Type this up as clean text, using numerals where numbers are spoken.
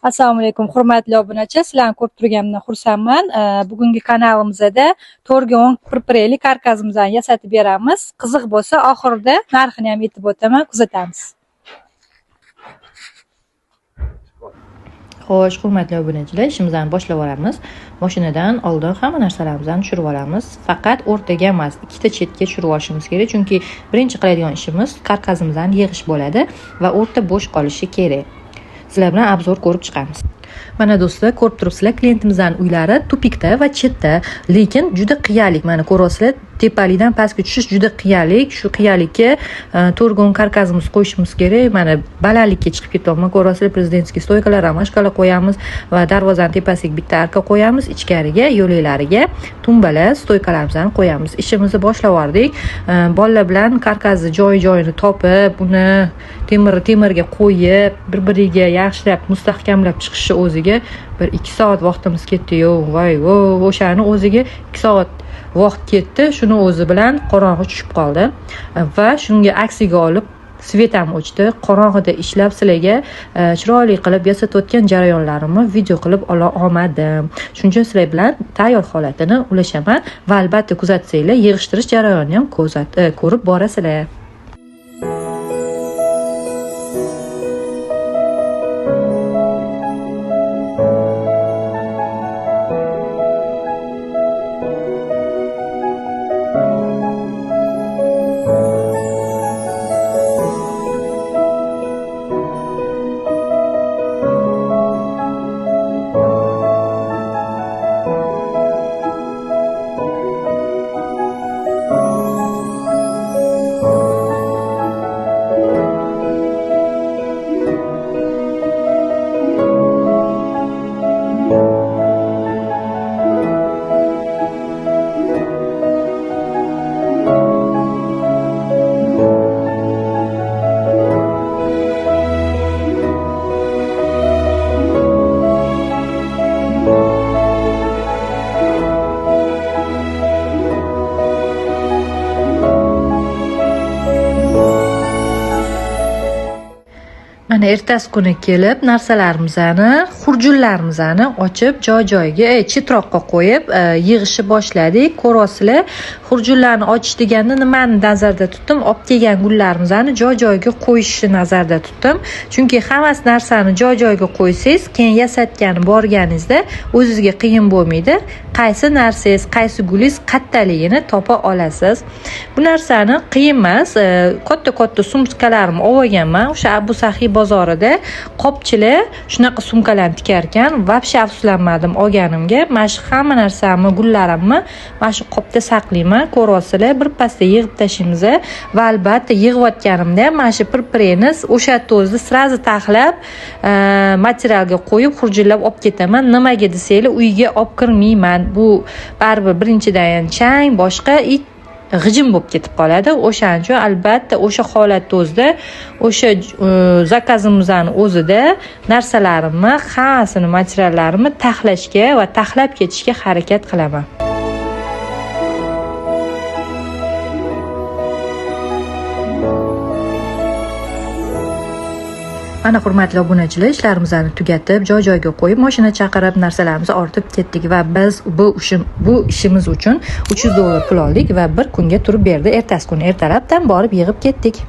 Assalomu alaykum, hurmatli obunachi. Sizlarni ko'rib turganimdan xursandman. Bugungi kanalimizda to'rga 10 pirpireli karkasimizni yasatib beramiz. Qiziq bo'lsa, oxirida narxini ham aytib o'taman, kuzatamiz. Xo'sh, hurmatli obunachilar, ishimizni boshlab olamiz. Mashinadan oldin hamma narsalarimizni tushirib olamiz. Faqat o'rtaga emas, ikkita chetga tushirib olishimiz kerak, chunki birinchi qiladigan ishimiz karkasimizni yig'ish bo'ladi va o'rta bo'sh qolishi kerak. Sizlar bilan obzor ko'rib chiqamiz. Mana do'stlar, ko'rib turibsizlar, kliyentimizning uylari tupikda va chetda, lekin juda qiyalik. Mana ko'rasizlar, tepalikdan pastga tushish juda qiyalik. Shu qiyalikka to'rgon karkasimizni qo'yishimiz kerak. Mana balandlikka chiqib ketyapman. Ko'rasizlar, prezidentskiy stoykalar, ramashkalar qo'yamiz va darvozaning tepasiga bitta arka qo'yamiz. Ichkariga, yo'laklariga tumbalar, stoykalarimizni qo'yamiz. Ishimizni boshlab yubordik. Bolalar bilan karkasni joyini topib, uni temirga qo'yib, bir-biriga yaxshilab mustahkamlab chiqishi o'ziga 1-2 soat vaqtimiz ketdi-yu. Voy, o'shani o'ziga 2 soat vaqt ketdi. Shuni o'zi bilan qorong'i tushib qoldi va shunga aksiga olib svet ham o'chdi. Qorong'ida ishlab sizlarga chiroyli qilib yasatayotgan jarayonlarimni video qilib ola olmadim. Shuning uchun sizlar bilan tayyor holatini ulashaman va albatta kuzatsanglar, yig'ishtirish jarayonini ham ko'rib borasizlar. Mana ertasi kuni kelib narsalarimizni, xurjunlarimizni ochib, joy-joyiga, chetroqqa qo'yib, yig'ishni boshladik. Ko'rasizlar, xurjunlarni ochish deganda nimani nazarda tutdim? Olib kelgan gullarimizni joy-joyiga qo'yishni nazarda tutdim. Chunki hammasi narsani joy-joyiga qo'ysangiz, keyin yasatgani borganingizda o'zingizga qiyin bo'lmaydi. Qaysi narsangiz, qaysi gulingiz qattaligini topa olasiz. Bu narsani qiyin emas. Katta sumkalarimni olganman. O'sha Abu Sahiy bozorida qopchilar shunaqa sumkalarni tikar ekan. Vobshe afsuslanmadim olganimga. Mana shu hamma narsamni, gullarimni mana shu qopda saqlayman. Ko'rasizlar, bir pasda yig'ib tashlaymiz va albatta yig'ayotganimda mana shu pirpireni o'sha to'zni srazi taxlab materialga qo'yib xurjunlab olib ketaman. Nimaga desanglar, uyga olib kirmayman. Bu baribir birinchidan chang, boshqa it g'ijim bo'lib ketib qoladi. O'shaning uchun albatta o'sha holat o'zida, o'sha zakazimizning o'zida narsalarimni, hammasini materiallarimni taxlashga va taxlab ketishga harakat qilaman. Mana hurmatli obunachilar, ishlarimizni tugatib, joy-joyiga qo'yib, mashina chaqirib, narsalarimizni ortib ketdik va biz bu ishimiz uchun $300 pul oldik va bir kunga turib berdi. Ertasi kuni ertalabdan borib yig'ib ketdik.